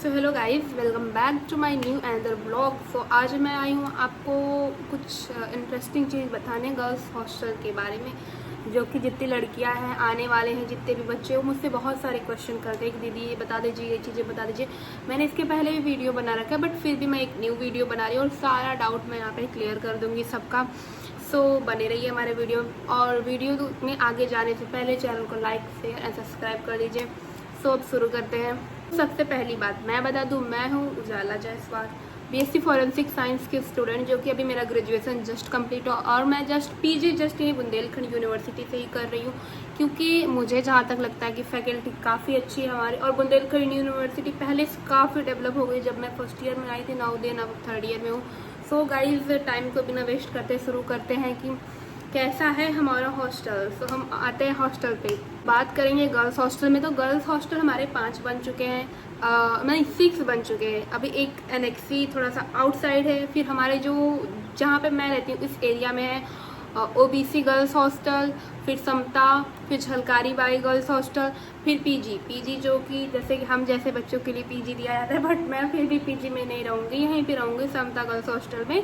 So hello guys, welcome back to my new another blog. सो आज मैं आई हूँ आपको कुछ इंटरेस्टिंग चीज़ बताने गर्ल्स हॉस्टल के बारे में, जो कि जितनी लड़कियां हैं, आने वाले हैं, जितने भी बच्चे हो, मुझसे बहुत सारे क्वेश्चन करते हैं कि दीदी ये बता दीजिए, ये चीज़ें बता दीजिए। मैंने इसके पहले भी वीडियो बना रखा है, बट फिर भी मैं एक न्यू वीडियो बना रही हूँ और सारा डाउट मैं यहाँ पर क्लियर कर दूँगी सबका। सो बने रहिए हमारे वीडियो, और वीडियो में आगे जाने से पहले चैनल को लाइक शेयर एंड सब्सक्राइब कर दीजिए। सो अब शुरू करते हैं। सबसे पहली बात मैं बता दूं, मैं हूं उजाला जायसवाल, बीएससी फॉरेंसिक साइंस के स्टूडेंट, जो कि अभी मेरा ग्रेजुएशन जस्ट कंप्लीट हो, और मैं पीजी यही बुंदेलखंड यूनिवर्सिटी से ही कर रही हूँ, क्योंकि मुझे जहाँ तक लगता है कि फैकल्टी काफ़ी अच्छी है हमारी। और बुंदेलखंड यूनिवर्सिटी पहले से काफ़ी डेवलप हो गई जब मैं फर्स्ट ईयर में आई थी, नवोदय अब थर्ड ईयर में हूँ। सो गाइज, टाइम को बिना वेस्ट करते शुरू करते हैं कि कैसा है हमारा हॉस्टल। तो हम आते हैं हॉस्टल पे, बात करेंगे गर्ल्स हॉस्टल में। तो गर्ल्स हॉस्टल हमारे 5 बन चुके हैं, नहीं 6 बन चुके हैं। अभी एक एनेक्सी थोड़ा सा आउटसाइड है, फिर हमारे जो जहाँ पे मैं रहती हूँ इस एरिया में है ओबीसी गर्ल्स हॉस्टल, फिर समता, फिर झलकारी बाई गर्ल्स हॉस्टल, फिर पीजी जो कि जैसे कि हम जैसे बच्चों के लिए पीजी दिया जाता है, बट मैं फिर भी पीजी में नहीं रहूँगी, यहीं पे रहूँगी समता गर्ल्स हॉस्टल में।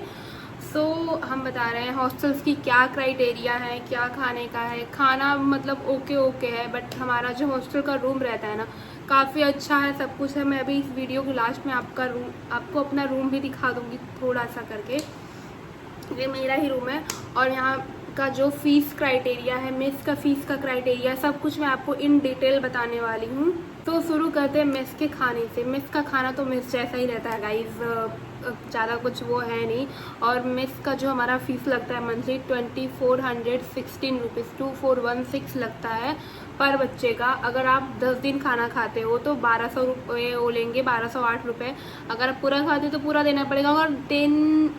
सो हम बता रहे हैं हॉस्टल्स की क्या क्राइटेरिया है, क्या खाने का है। खाना मतलब ओके है, बट हमारा जो हॉस्टल का रूम रहता है ना, काफ़ी अच्छा है, सब कुछ है। मैं अभी इस वीडियो के लास्ट में आपको अपना रूम भी दिखा दूँगी थोड़ा सा करके। ये मेरा ही रूम है, और यहाँ का जो फीस क्राइटेरिया है, मेस का फीस का क्राइटेरिया, सब कुछ मैं आपको इन डिटेल बताने वाली हूँ। तो शुरू करते हैं मेस के खाने से। मेस का खाना तो मेस जैसा ही रहता है गाइज, ज़्यादा कुछ वो है नहीं। और मेस का जो हमारा फीस लगता है मंथली 2416 रुपीज़ 2416 लगता है पर बच्चे का। अगर आप 10 दिन खाना खाते हो तो 1200 रुपये वो लेंगे, 1208 रुपये। अगर आप पूरा खाते हो तो पूरा देना पड़ेगा। अगर 10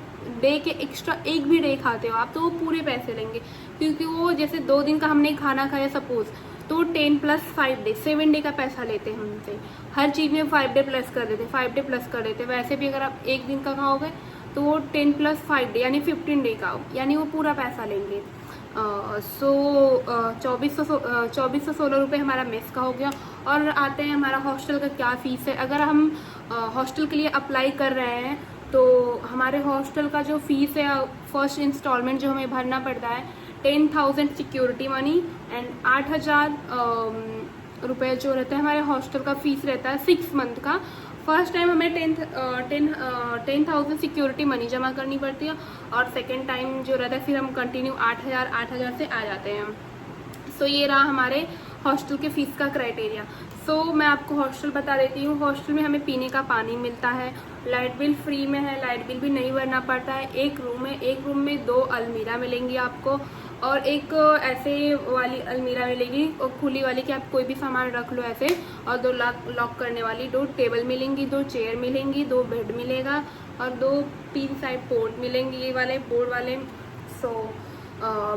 डे के एक्स्ट्रा एक भी डे खाते हो आप तो वो पूरे पैसे लेंगे, क्योंकि वो जैसे 2 दिन का हमने खाना खाया सपोज, तो 10 + 5 डे 7 डे का पैसा लेते हैं हमसे। हर चीज़ में 5 डे प्लस कर देते, 5 डे प्लस कर देते। वैसे भी अगर आप एक दिन का खाओगे तो वो 10 + 5 डे यानी 15 डे का, यानी वो पूरा पैसा लेंगे। 2416 रुपये हमारा मेस का हो गया। और आते हैं हमारा हॉस्टल का क्या फ़ीस है। अगर हम हॉस्टल के लिए अप्लाई कर रहे हैं तो हमारे हॉस्टल का जो फीस है, फर्स्ट इंस्टॉलमेंट जो हमें भरना पड़ता है 10,000 सिक्योरिटी मनी एंड 8,000 रुपये जो रहता है हमारे हॉस्टल का फीस रहता है 6 मंथ का। फर्स्ट टाइम हमें 10,000 सिक्योरिटी मनी जमा करनी पड़ती है, और सेकेंड टाइम जो रहता है फिर हम कंटिन्यू 8,000 से आ जाते हैं। सो ये रहा हमारे हॉस्टल के फ़ीस का क्राइटेरिया। सो मैं आपको हॉस्टल बता देती हूँ। हॉस्टल में हमें पीने का पानी मिलता है, लाइट बिल फ्री में है, लाइट बिल भी नहीं भरना पड़ता है। एक रूम है, एक रूम में 2 अलमीरा मिलेंगी आपको, और एक ऐसे वाली अलमीरा मिलेगी और खुली वाली कि आप कोई भी सामान रख लो ऐसे, और 2 लॉक करने वाली 2 टेबल मिलेंगी, 2 चेयर मिलेंगी, 2 बेड मिलेगा, और 2 3 साइड पोर्ट मिलेंगे, ये वाले बोर्ड वाले। सो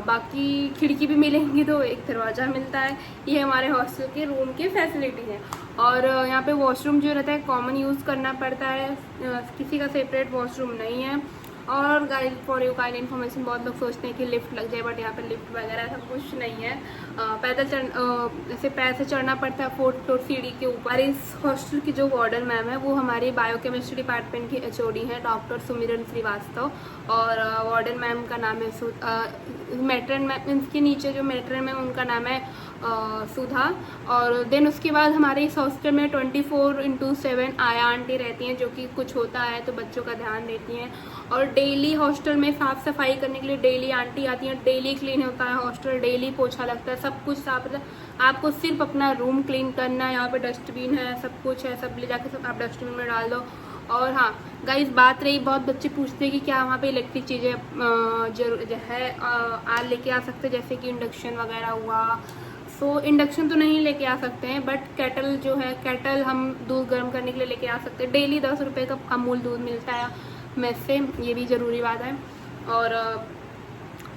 बाकी खिड़की भी मिलेंगी, तो एक दरवाज़ा मिलता है। ये हमारे हॉस्टल के रूम की फैसिलिटी है। और यहाँ पे वॉशरूम जो रहता है कॉमन यूज़ करना पड़ता है, किसी का सेपरेट वॉशरूम नहीं है। और guide for you kind information, बहुत लोग सोचते हैं कि लिफ्ट लग जाए, बट यहाँ पे लिफ्ट वगैरह ऐसा कुछ नहीं है। पैदल जैसे पैर से चढ़ना पड़ता है 4th फ्लोर सीढ़ी के ऊपर। इस हॉस्टल की जो वार्डन मैम है वो हमारी बायोकेमिस्ट्री डिपार्टमेंट की एचओडी है, डॉक्टर सुमिरन श्रीवास्तव। और वार्डन मैम का नाम है मैट्रन मैम, इसके नीचे जो मैट्रन मैम उनका नाम है सुधा। और देन उसके बाद हमारे इस हॉस्टल में 24/7 आया आंटी रहती हैं, जो कि कुछ होता है तो बच्चों का ध्यान देती हैं। और डेली हॉस्टल में साफ़ सफाई करने के लिए डेली आंटी आती हैं, डेली क्लीन होता है हॉस्टल, डेली पोछा लगता है, सब कुछ साफ रहता है। आपको सिर्फ अपना रूम क्लीन करना है। यहाँ पे डस्टबिन है, सब कुछ है, सब ले जाके सब आप डस्टबिन में डाल दो। और हाँ गाइस, बात रही, बहुत बच्चे पूछते हैं कि क्या वहाँ पे इलेक्ट्रिक चीज़ें जो है लेके आ सकते, जैसे कि इंडक्शन वगैरह हुआ। सो इंडक्शन तो नहीं लेके आ सकते हैं, बट केटल जो है, केटल हम दूध गर्म करने के लिए लेके आ सकते हैं। डेली 10 रुपये का अमूल दूध मिलता है मेस से, ये भी ज़रूरी बात है। और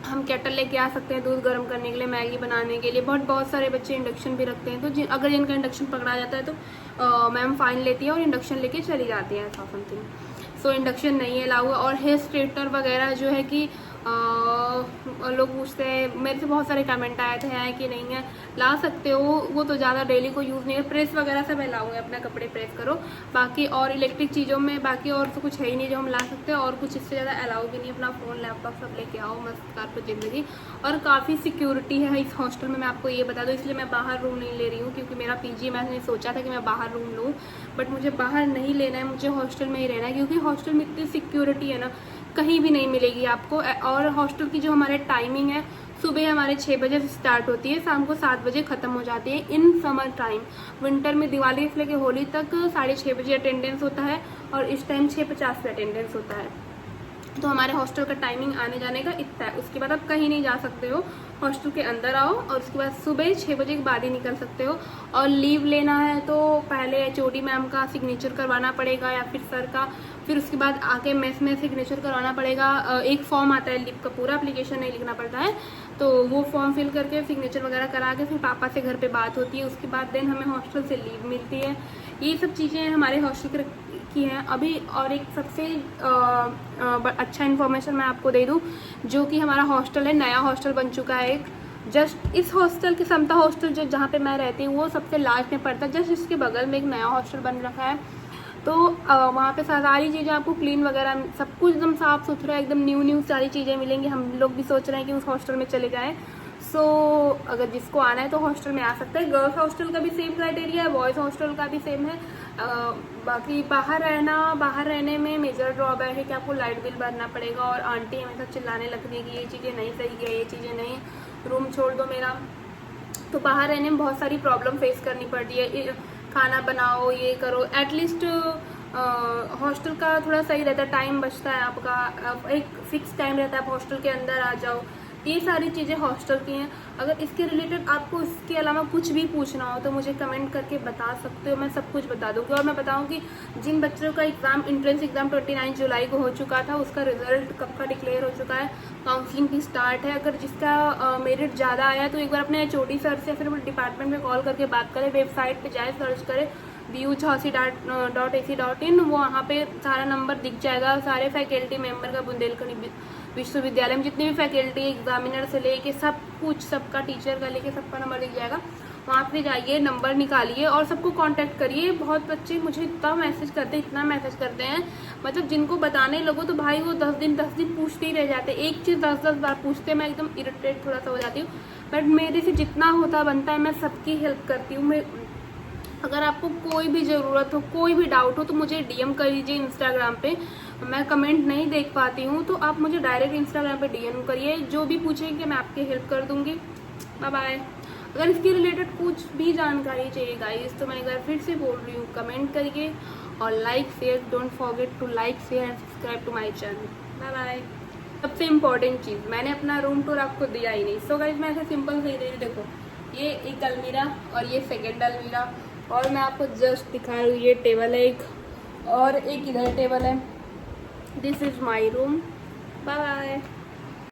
हम केटल लेके आ सकते हैं दूध गर्म करने के लिए, मैगी बनाने के लिए। बहुत सारे बच्चे इंडक्शन भी रखते हैं, तो अगर जिनका इंडक्शन पकड़ा जाता है तो मैम फ़ाइन लेती है और इंडक्शन लेके चली जाती है, ऐसा समथिंग। सो इंडक्शन नहीं है अलाउ। और हेयर स्ट्रेटनर वगैरह जो है कि लोग पूछते हैं, मेरे से बहुत सारे कमेंट आए थे हैं कि नहीं है ला सकते हो, वो तो ज़्यादा डेली को यूज़ नहीं है। प्रेस वगैरह सब अलाउ है, अपना कपड़े प्रेस करो, बाकी और इलेक्ट्रिक चीज़ों में बाकी और तो कुछ है ही नहीं जो हम ला सकते हैं, और कुछ इससे ज़्यादा अलाउ भी नहीं। अपना फ़ोन लैपटॉप सब लेके आओ, मस्त कारपेट ज़िंदगी। और काफ़ी सिक्योरिटी है इस हॉस्टल में, मैं आपको ये बता दूँ, इसलिए मैं बाहर रूम नहीं ले रही हूँ, क्योंकि मेरा पीजी मैंने सोचा था कि मैं बाहर रूम लूँ, बट मुझे बाहर नहीं लेना है, मुझे हॉस्टल में ही रहना है, क्योंकि हॉस्टल में इतनी सिक्योरिटी है ना, कहीं भी नहीं मिलेगी आपको। और हॉस्टल की जो हमारे टाइमिंग है, सुबह हमारे 6 बजे से स्टार्ट होती है, शाम को 7 बजे ख़त्म हो जाती है इन समर टाइम। विंटर में दिवाली से लेकर होली तक 6:30 बजे अटेंडेंस होता है, और इस टाइम 6:50 पे अटेंडेंस होता है। तो हमारे हॉस्टल का टाइमिंग आने जाने का इतना है, उसके बाद आप कहीं नहीं जा सकते हो। हॉस्टल के अंदर आओ और उसके बाद सुबह 6 बजे के बाद ही निकल सकते हो। और लीव लेना है तो पहले एचओडी मैम का सिग्नेचर करवाना पड़ेगा या फिर सर का, फिर उसके बाद आके मेस में सिग्नेचर करवाना पड़ेगा। एक फॉर्म आता है लीव का, पूरा एप्लीकेशन नहीं लिखना पड़ता है, तो वो फॉर्म फिल करके सिग्नेचर वगैरह करा के फिर पापा से घर पे बात होती है, उसके बाद देन हमें हॉस्टल से लीव मिलती है। ये सब चीज़ें हमारे हॉस्टल की हैं अभी। और एक सबसे अच्छा इन्फॉर्मेशन मैं आपको दे दूं, जो कि हमारा हॉस्टल है, नया हॉस्टल बन चुका है एक, जस्ट इस हॉस्टल के समता हॉस्टल जो जहाँ पे मैं रहती हूँ वो सबसे लास्ट में पड़ता है, जस्ट इसके बगल में एक नया हॉस्टल बन रखा है। तो वहाँ पे सारी चीज़ें आपको क्लीन वगैरह सब कुछ एकदम साफ़ सुथरा, एकदम न्यू सारी चीज़ें मिलेंगी। हम लोग भी सोच रहे हैं कि उस हॉस्टल में चले जाएँ। सो अगर जिसको आना है तो हॉस्टल में आ सकता है। गर्ल्स हॉस्टल का भी सेम क्राइटेरिया है, बॉयज़ हॉस्टल का भी सेम है। बाकी बाहर रहने में मेजर ड्रॉबैक है कि आपको लाइट बिल भरना पड़ेगा, और आंटी हमेशा चिल्लाने लगती है कि ये चीज़ें नहीं सही है, ये चीज़ें नहीं, रूम छोड़ दो मेरा। तो बाहर रहने में बहुत सारी प्रॉब्लम फेस करनी पड़ती है, खाना बनाओ, ये करो। एटलीस्ट हॉस्टल का थोड़ा सही रहता है, टाइम बचता है आपका, एक फिक्स टाइम रहता है, आप हॉस्टल के अंदर आ जाओ। ये सारी चीज़ें हॉस्टल की हैं। अगर इसके रिलेटेड आपको इसके अलावा कुछ भी पूछना हो तो मुझे कमेंट करके बता सकते हो, मैं सब कुछ बता दूँगी। और मैं बताऊँ कि जिन बच्चों का एग्ज़ाम एंट्रेंस एग्ज़ाम 29 जुलाई को हो चुका था, उसका रिजल्ट कब का डिक्लेयर हो चुका है, काउंसलिंग की स्टार्ट है। अगर जिसका मेरिट ज़्यादा आया तो एक बार अपने एचओडी सर से फिर डिपार्टमेंट में कॉल करके बात करें, वेबसाइट पर जाए, सर्च करें BU86.ac.in, वो वहाँ पे सारा नंबर दिख जाएगा, सारे फैकल्टी मेंबर का, बुंदेलखंड विश्वविद्यालय में जितने भी फैकल्टी एग्जामिनर से लेके सब कुछ, सबका टीचर का लेके सबका नंबर दिख जाएगा। वहाँ पे जाइए, नंबर निकालिए और सबको कांटेक्ट करिए। बहुत बच्चे मुझे इतना मैसेज करते हैं, मतलब जिनको बताने लगो तो भाई वो 10 दिन पूछते ही रह जाते, एक चीज़ 10 बार पूछते। मैं एकदम इरिटेट थोड़ा सा हो जाती हूँ, बट मेरे से जितना होता बनता है मैं सबकी हेल्प करती हूँ। मैं अगर आपको कोई भी ज़रूरत हो, कोई भी डाउट हो तो मुझे डीएम कर लीजिए इंस्टाग्राम पे। मैं कमेंट नहीं देख पाती हूँ तो आप मुझे डायरेक्ट इंस्टाग्राम पे डीएम करिए, जो भी पूछेंगे मैं आपकी हेल्प कर दूँगी। Bye bye. अगर इसके रिलेटेड कुछ भी जानकारी चाहिए गाइस तो मैं एक बार फिर से बोल रही हूँ, कमेंट करिए और like share, don't forget to like share and subscribe to my channel. Bye bye. सबसे इम्पॉर्टेंट चीज़, मैंने अपना रूम टूर आपको दिया ही नहीं। सो गाइस मैं ऐसे सिंपल से दे रही, देखो ये एक अलमीरा और ये सेकेंड अलमीरा, और मैं आपको जस्ट दिखा रही हूँ, ये टेबल है एक, और एक इधर टेबल है। This is my room. Bye bye.